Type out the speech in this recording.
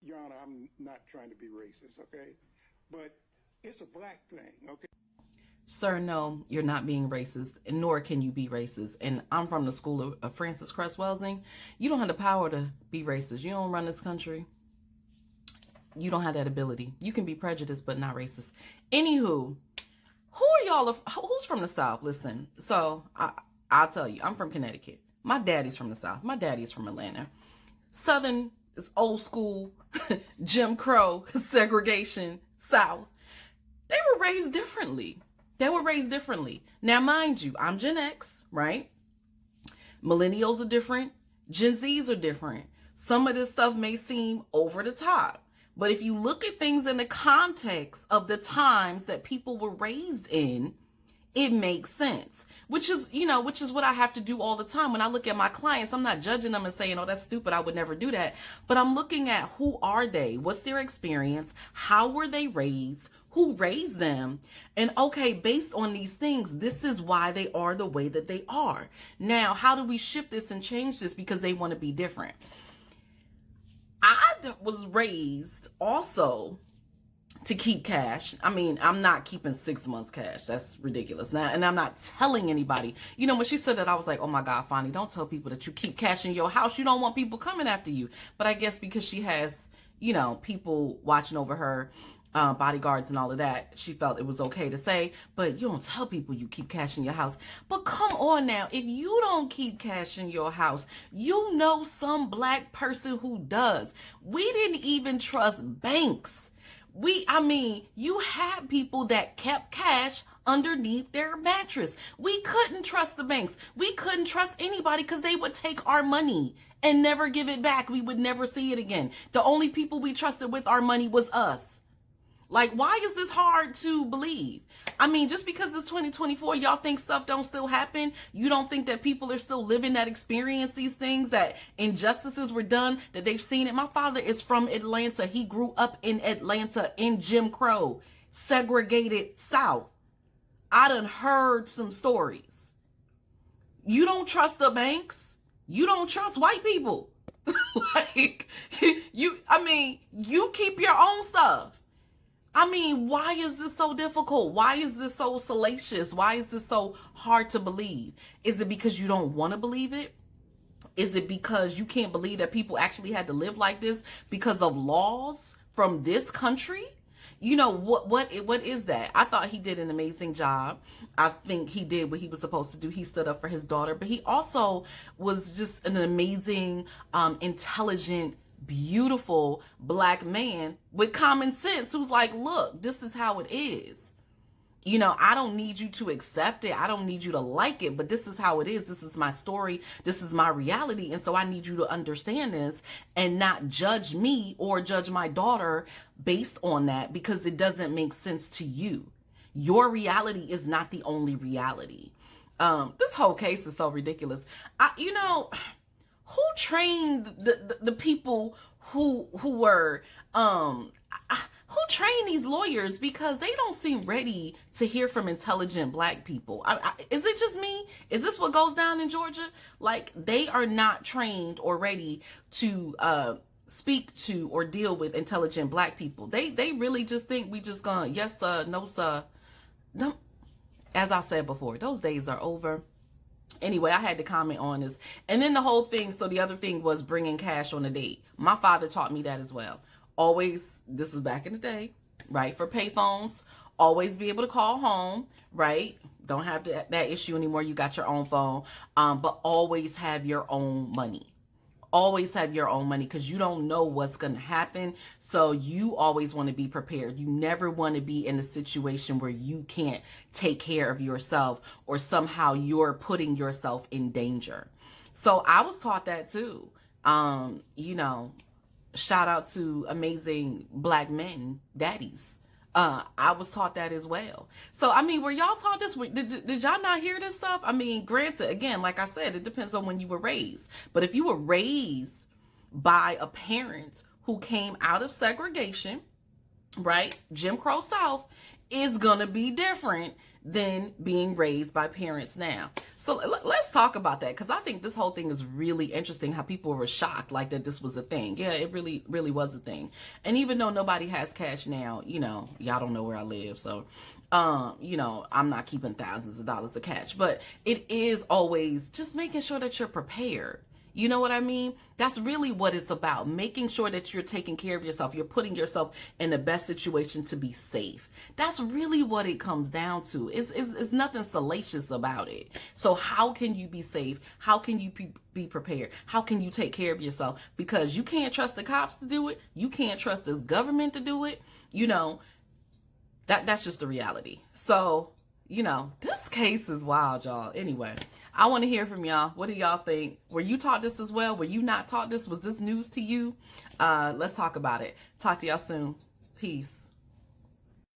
Your Honor, I'm not trying to be racist, okay? But it's a black thing, okay? Sir, no, you're not being racist, and nor can you be racist. And I'm from the school of Francis Cress Welsing. You don't have the power to be racist. You don't run this country. You don't have that ability. You can be prejudiced, but not racist. Anywho, who are y'all? Who's from the South? Listen, so I'll tell you, I'm from Connecticut. My daddy's from the South. My daddy's from Atlanta. Southern is old school, Jim Crow, segregation, South. They were raised differently. Now, mind you, I'm Gen X, right? Millennials are different. Gen Zs are different. Some of this stuff may seem over the top. But if you look at things in the context of the times that people were raised in, it makes sense, which is what I have to do all the time. When I look at my clients, I'm not judging them and saying, oh, that's stupid, I would never do that. But I'm looking at who are they? What's their experience? How were they raised? Who raised them? And okay, based on these things, this is why they are the way that they are. Now, how do we shift this and change this because they want to be different? I was raised also to keep cash. I mean, I'm not keeping 6 months cash. That's ridiculous. Now, and I'm not telling anybody. You know, when she said that, I was like, oh my God, Fani, don't tell people that you keep cash in your house. You don't want people coming after you. But I guess because she has, people watching over her, bodyguards and all of that, she felt it was okay to say, but you don't tell people you keep cash in your house. But come on now, if you don't keep cash in your house, you know some black person who does. We didn't even trust banks. You had people that kept cash underneath their mattress. We couldn't trust the banks. We couldn't trust anybody because they would take our money and never give it back. We would never see it again. The only people we trusted with our money was us. Like, why is this hard to believe? I mean, just because it's 2024, y'all think stuff don't still happen? You don't think that people are still living that experience, these things, that injustices were done, that they've seen it? My father is from Atlanta. He grew up in Atlanta in Jim Crow, segregated South. I done heard some stories. You don't trust the banks? You don't trust white people? You keep your own stuff. Why is this so difficult? Why is this so salacious? Why is this so hard to believe? Is it because you don't want to believe it? Is it because you can't believe that people actually had to live like this because of laws from this country? What is that? I thought he did an amazing job. I think he did what he was supposed to do. He stood up for his daughter, but he also was just an amazing, intelligent, beautiful black man with common sense who's like, look, this is how it is. I don't need you to accept it. I don't need you to like it, but this is how it is. This is my story. This is my reality. And so I need you to understand this and not judge me or judge my daughter based on that, because it doesn't make sense to you. Your reality is not the only reality. This whole case is so ridiculous. Who trained the people who were, who trained these lawyers? Because they don't seem ready to hear from intelligent black people. Is it just me? Is this what goes down in Georgia? Like, they are not trained or ready to speak to or deal with intelligent black people. They really just think we just gonna, yes sir, no sir. No. As I said before, those days are over. Anyway, I had to comment on this. And then the whole thing, so the other thing was bringing cash on a date. My father taught me that as well. Always, this was back in the day, right? For payphones, always be able to call home, right? Don't have that issue anymore. You got your own phone. But always have your own money. Always have your own money, because you don't know what's going to happen. So you always want to be prepared. You never want to be in a situation where you can't take care of yourself or somehow you're putting yourself in danger. So I was taught that too. Shout out to amazing black men, daddies. I was taught that as well. So, were y'all taught this? Did y'all not hear this stuff? Granted, again, like I said, it depends on when you were raised. But if you were raised by a parent who came out of segregation, right? Jim Crow South is going to be different than being raised by parents now. So let's talk about that, because I think this whole thing is really interesting, how people were shocked like that this was a thing. Yeah, it really was a thing. And even though nobody has cash now, y'all don't know where I live, so I'm not keeping thousands of dollars of cash, but it is always just making sure that you're prepared. You know what I mean? That's really what it's about. Making sure that you're taking care of yourself. You're putting yourself in the best situation to be safe. That's really what it comes down to. It's nothing salacious about it. So how can you be safe? How can you be prepared? How can you take care of yourself? Because you can't trust the cops to do it. You can't trust this government to do it. That's just the reality. So, this case is wild, y'all. Anyway, I want to hear from y'all. What do y'all think? Were you taught this as well? Were you not taught this? Was this news to you? Let's talk about it. Talk to y'all soon. Peace.